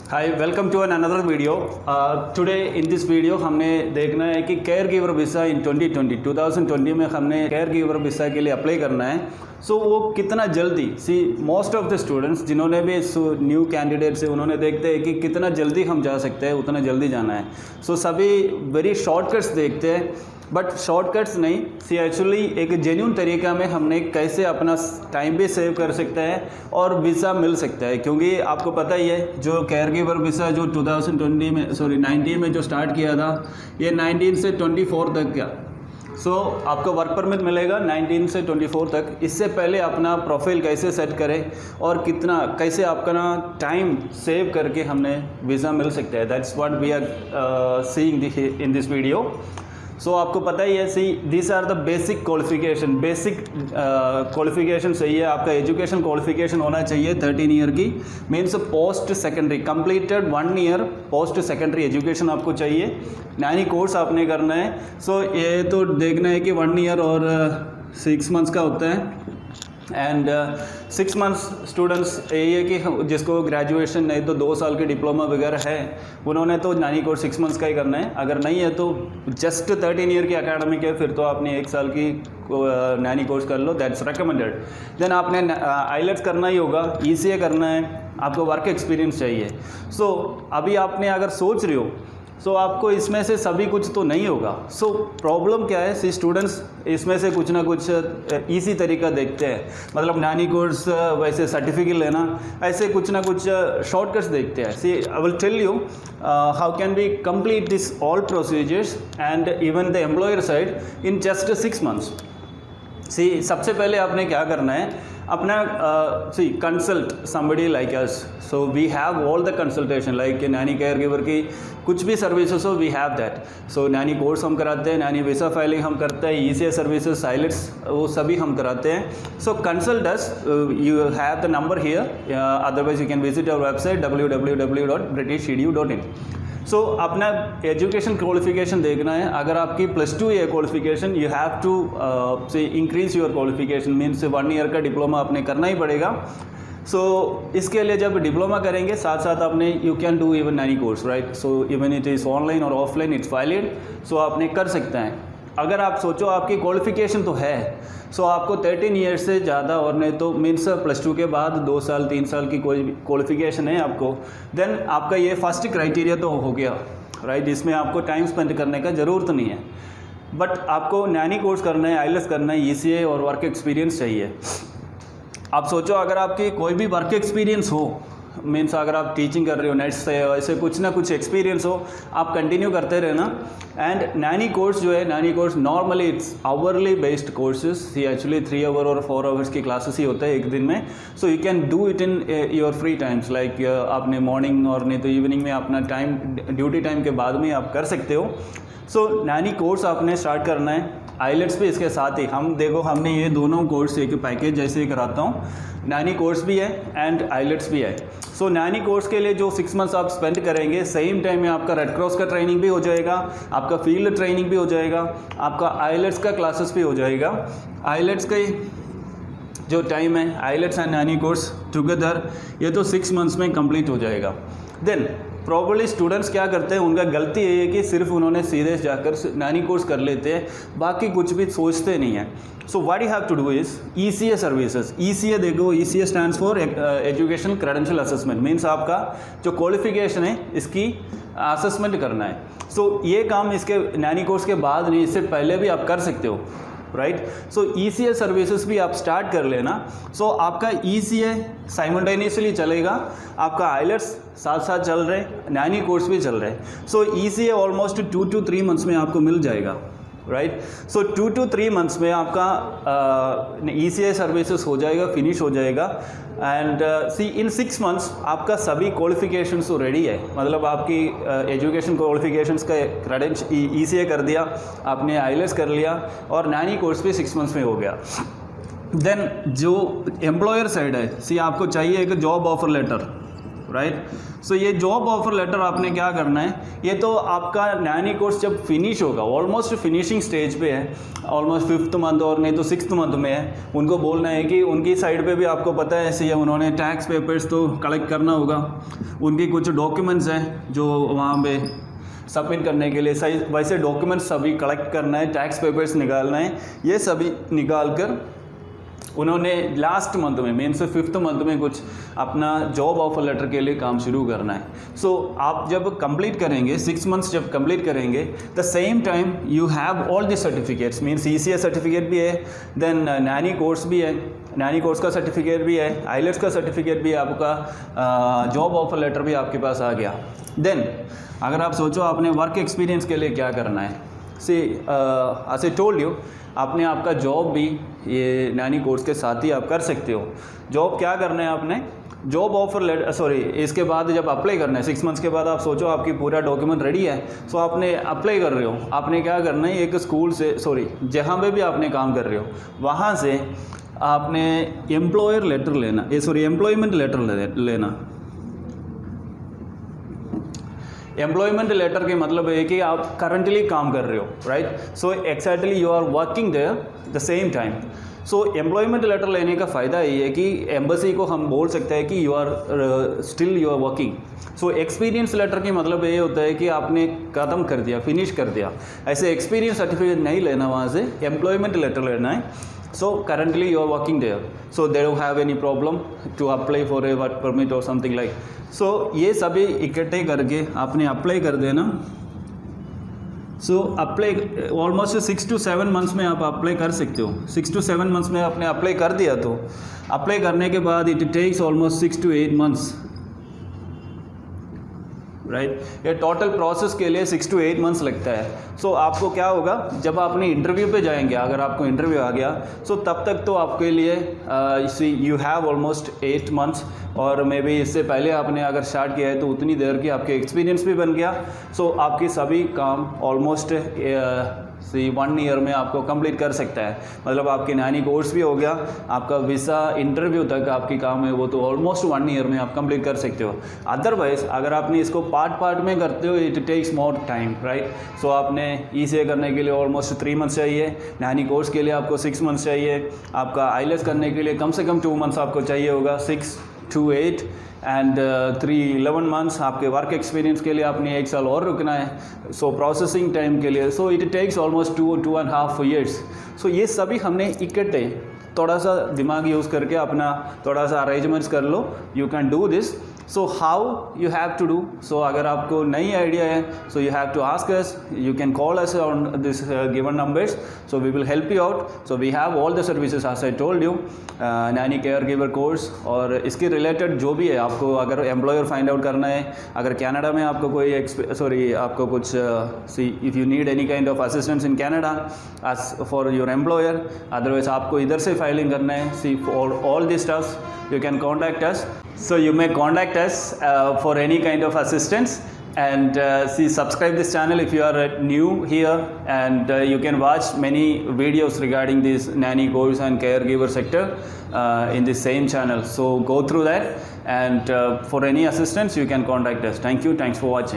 Hi, welcome to an another video. Today in this video हमने देखना है कि केयर गिवर वीज़ा इन 2020 में हमने केयर गिवर वीज़ा के लिए अप्लाई करना है। सो वो कितना जल्दी मोस्ट ऑफ द स्टूडेंट्स जिन्होंने भी न्यू कैंडिडेट्स है उन्होंने देखते हैं कि कितना जल्दी हम जा सकते हैं, उतना जल्दी जाना है। सो सभी वेरी शॉर्टकट्स देखते हैं, बट शॉर्टकट्स नहीं, एक्चुअली एक जेन्युइन तरीका में हमने कैसे अपना टाइम भी सेव कर सकते हैं और वीज़ा मिल सकता है। क्योंकि आपको पता ही है जो केयर गिवर वीज़ा जो 19 में जो स्टार्ट किया था, ये 19 से 24 तक का। आपको वर्क परमिट मिलेगा 19 से 24 तक। इससे पहले अपना प्रोफाइल कैसे सेट करें और कितना कैसे आपका टाइम सेव करके हमने वीज़ा मिल सकता है, that's what we are seeing in this video. आपको पता ही है, this are the basic qualification. Qualification सही है, आपका एजुकेशन क्वालिफिकेशन होना चाहिए 13 ईयर की, means post secondary completed 1 year post secondary education आपको चाहिए। नैनी कोर्स आपने करना है। ये तो देखना है कि 1 ईयर और 6 मंथ्स का होता है। एंड 6 मंथ्स स्टूडेंट्स यही है कि जिसको ग्रेजुएशन नहीं तो 2 साल की डिप्लोमा वगैरह है, उन्होंने तो नैनी कोर्स 6 मंथ्स का ही करना है। अगर नहीं है तो जस्ट 13 ईयर की एकेडमिक है, फिर तो आपने 1 साल की नैनी कोर्स कर लो, दैट्स रिकमेंडेड। देन आपने आईलेट्स करना ही होगा, ECA करना है, आपको वर्क एक्सपीरियंस चाहिए। अभी आपने अगर सोच रहे हो आपको इसमें से सभी कुछ तो नहीं होगा। प्रॉब्लम क्या है, स्टूडेंट्स इसमें से कुछ ना कुछ इसी तरीका देखते हैं, मतलब नैनी कोर्स वैसे सर्टिफिकेट लेना, ऐसे कुछ ना कुछ शॉर्टकट्स देखते हैं। I will tell you how can we complete this all procedures and even the employer side in just 6 months. सबसे पहले आपने क्या करना है, अपना consult somebody like us। we have all the consultation like nanny care giver की कुछ भी सर्विसेज हो, we have that. Nanny course हम कराते हैं, नैनी वीज़ा फाइलिंग हम करते हैं, ECA सर्विसेज, आईलेट्स वो सभी हम कराते हैं। Consult us, you have the number here, otherwise you can visit our website www.britishEDU.in। अपना एजुकेशन क्वालिफिकेशन देखना है। अगर आपकी +2 है qualification, you have to increase your qualification, means 1 year का डिप्लोमा आपने करना ही पड़ेगा। इसके लिए जब डिप्लोमा करेंगे साथ साथ आपने you can do even Naini course, right. Even it is online और ऑफलाइन, इट्स वैलिड। आपने कर सकते हैं। अगर आप सोचो आपकी क्वालिफिकेशन तो है, आपको 13 ईयर्स से ज़्यादा और नहीं तो मीन्स +2 के बाद 2 साल 3 साल की कोई क्वालिफिकेशन है आपको, देन आपका ये फर्स्ट क्राइटेरिया तो हो गया, राइट। इसमें आपको टाइम स्पेंड करने का ज़रूरत नहीं है। बट आपको नैनी कोर्स करना है, आईलेट्स करना है, ECA और वर्क एक्सपीरियंस चाहिए। आप सोचो अगर आपकी कोई भी वर्क एक्सपीरियंस हो, मीन्स अगर आप टीचिंग कर रहे हो, नेट्स से ऐसे कुछ ना कुछ एक्सपीरियंस हो, आप कंटिन्यू करते रहना। एंड नैनी कोर्स जो है, nanny course normally it's hourly based courses, actually 3 hour और 4 आवर्स की क्लासेस ही होता है एक दिन में। You can do it in your free times, like आपने मॉर्निंग और नहीं तो इवनिंग में अपना टाइम ड्यूटी टाइम के बाद में आप कर सकते हो। नैनी कोर्स आपने स्टार्ट करना है। आईलेट्स भी इसके साथ ही हमने ये दोनों कोर्स एक पैकेज जैसे ही कराता हूँ, नैनी कोर्स भी है एंड आईलेट्स भी है। नैनी कोर्स के लिए जो 6 मंथ्स आप स्पेंड करेंगे, सेम टाइम में आपका रेड क्रॉस का ट्रेनिंग भी हो जाएगा, आपका फील्ड ट्रेनिंग भी हो जाएगा, आपका आईलेट्स का क्लासेस भी हो जाएगा। आईलेट्स का जो टाइम है, IELTS and nanny course together, ये तो 6 मंथ्स में कंप्लीट हो जाएगा। देन प्रॉब्ली स्टूडेंट्स क्या करते हैं, उनका गलती ये है कि सिर्फ उन्होंने सीधे जाकर नैनी कोर्स कर लेते हैं, बाकी कुछ भी सोचते नहीं हैं। What you have to do is ECA services. ECA देखो, ECA stands for education credential assessment, means आपका जो क्वालिफिकेशन है इसकी असेसमेंट करना है। ये काम इसके नैनी कोर्स के बाद नहीं, इससे पहले भी आप कर सकते हो, राइट। ECA सर्विसेज भी आप स्टार्ट कर लेना। आपका ECA साइमल्टेनियसली चलेगा, आपका आईलेट्स साथ साथ चल रहे, नैनी कोर्स भी चल रहे। ECA ऑलमोस्ट 2 to 3 मंथ्स में आपको मिल जाएगा, राइट। 2 to 3 मंथ्स में आपका ECA सर्विसेज हो जाएगा, फिनिश हो जाएगा। एंड इन 6 मंथ्स आपका सभी क्वालिफिकेशंस तो रेडी है, मतलब आपकी एजुकेशन क्वालिफिकेशंस का ECA कर दिया आपने, आईलेट्स कर लिया और नैनी कोर्स भी 6 मंथ्स में हो गया। देन जो एम्प्लॉयर साइड है, आपको चाहिए एक जॉब ऑफर लेटर, राइट। सो ये जॉब ऑफर लेटर आपने क्या करना है, ये तो आपका नैनी कोर्स जब फिनिश होगा, ऑलमोस्ट फिनिशिंग स्टेज पे है, ऑलमोस्ट 5th मंथ और नहीं तो 6th मंथ में है, उनको बोलना है कि उनकी साइड पे भी आपको पता है ऐसे ही है, उन्होंने टैक्स पेपर्स तो कलेक्ट करना होगा, उनकी कुछ डॉक्यूमेंट्स हैं जो वहाँ पे सबमिट करने के लिए सही वैसे डॉक्यूमेंट्स सभी कलेक्ट करना है, टैक्स पेपर्स निकालना है, ये सभी निकाल कर उन्होंने लास्ट मंथ में मीन्स 5th मंथ में कुछ अपना जॉब ऑफर लेटर के लिए काम शुरू करना है। सो आप जब कंप्लीट करेंगे 6 मंथ्स जब कंप्लीट करेंगे the same time you have all the certificates, means ECS certificate भी है, देन नैनी कोर्स भी है, नैनी कोर्स का सर्टिफिकेट भी है, IELTS का सर्टिफिकेट भी है, आपका जॉब ऑफर लेटर भी आपके पास आ गया। देन अगर आप सोचो आपने वर्क एक्सपीरियंस के लिए क्या करना है, सी एज आई टोल्ड यू आपने आपका जॉब भी ये नैनी कोर्स के साथ ही आप कर सकते हो। जॉब क्या करना है आपने, जॉब ऑफर लेटर सॉरी इसके बाद जब अप्लाई करना है 6 मंथ्स के बाद आप सोचो आपकी पूरा डॉक्यूमेंट रेडी है, सो आपने अप्लाई कर रहे हो, आपने क्या करना है एक स्कूल से सॉरी जहाँ पे भी आपने काम कर रहे हो वहाँ से आपने एम्प्लॉयर लेटर लेना, एम्प्लॉयमेंट लेटर लेना। एम्प्लॉयमेंट लेटर के मतलब है कि आप करंटली काम कर रहे हो, right. So exactly you are working there the same time. So employment letter लेने का फ़ायदा ये है कि एम्बेसी को हम बोल सकते हैं कि you are still you are working. So experience letter के मतलब ये होता है कि आपने ख़त्म कर दिया, फिनिश कर दिया, ऐसे एक्सपीरियंस सर्टिफिकेट नहीं लेना, वहाँ से एम्प्लॉयमेंट लेटर लेना है। So currently you are working there, so they don't have any problem to apply for a work permit or something like. So ये सभी इकट्ठे करके आपने अप्लाई कर देना। So apply almost 6 to 7 months में आप अप्लाई कर सकते हो। 6 to 7 मंथ्स में आपने अप्लाई कर दिया तो अप्लाई करने के बाद it takes almost 6 to 8 months, right. ये टोटल प्रोसेस के लिए 6 to 8 मंथ्स लगता है। सो आपको क्या होगा जब आपने इंटरव्यू पे जाएंगे, अगर आपको इंटरव्यू आ गया सो तब तक तो आपके लिए यू हैव ऑलमोस्ट 8 मंथ्स, और मे बी इससे पहले आपने अगर स्टार्ट किया है तो उतनी देर की आपके एक्सपीरियंस भी बन गया। सो आपकी सभी काम ऑलमोस्ट 1 ईयर में आपको कंप्लीट कर सकता है, मतलब आपके नैनी कोर्स भी हो गया, आपका वीज़ा इंटरव्यू तक आपकी काम है वो तो ऑलमोस्ट 1 ईयर में आप कंप्लीट कर सकते हो। अदरवाइज अगर आपने इसको पार्ट में करते हो it takes more time, right. So आपने ECA करने के लिए ऑलमोस्ट 3 मंथ्स चाहिए, नैनी कोर्स के लिए आपको 6 मंथ्स चाहिए, आपका IELTS करने के लिए कम से कम 2 मंथ्स आपको चाहिए होगा, 6 to 8 एंड 11 मंथ्स आपके वर्क एक्सपीरियंस के लिए आपने 1 साल और रुकना है। सो प्रोसेसिंग टाइम के लिए so it takes almost 2.5 years। So ये सभी हमने इकट्ठे थोड़ा सा दिमाग यूज़ करके अपना थोड़ा सा अरेंजमेंट्स कर लो, you can do this. So how you have to do, so अगर आपको नई आइडिया है so you have to ask us, you can call us on this given numbers, so we will help you out. So we have all the services as I told you, nanny care giver course, और इसके related जो भी है आपको अगर employer find out करना है, अगर कनाडा में आपको कोई आपको कुछ see if you need any kind of assistance in Canada as for your employer, otherwise आपको इधर से फाइलिंग करना है, see for all this stuffs you can contact us. So you may contact us for any kind of assistance, and subscribe this channel if you are new here, and you can watch many videos regarding this nanny course and caregiver sector in the same channel. So go through that, and for any assistance you can contact us. Thank you, thanks for watching.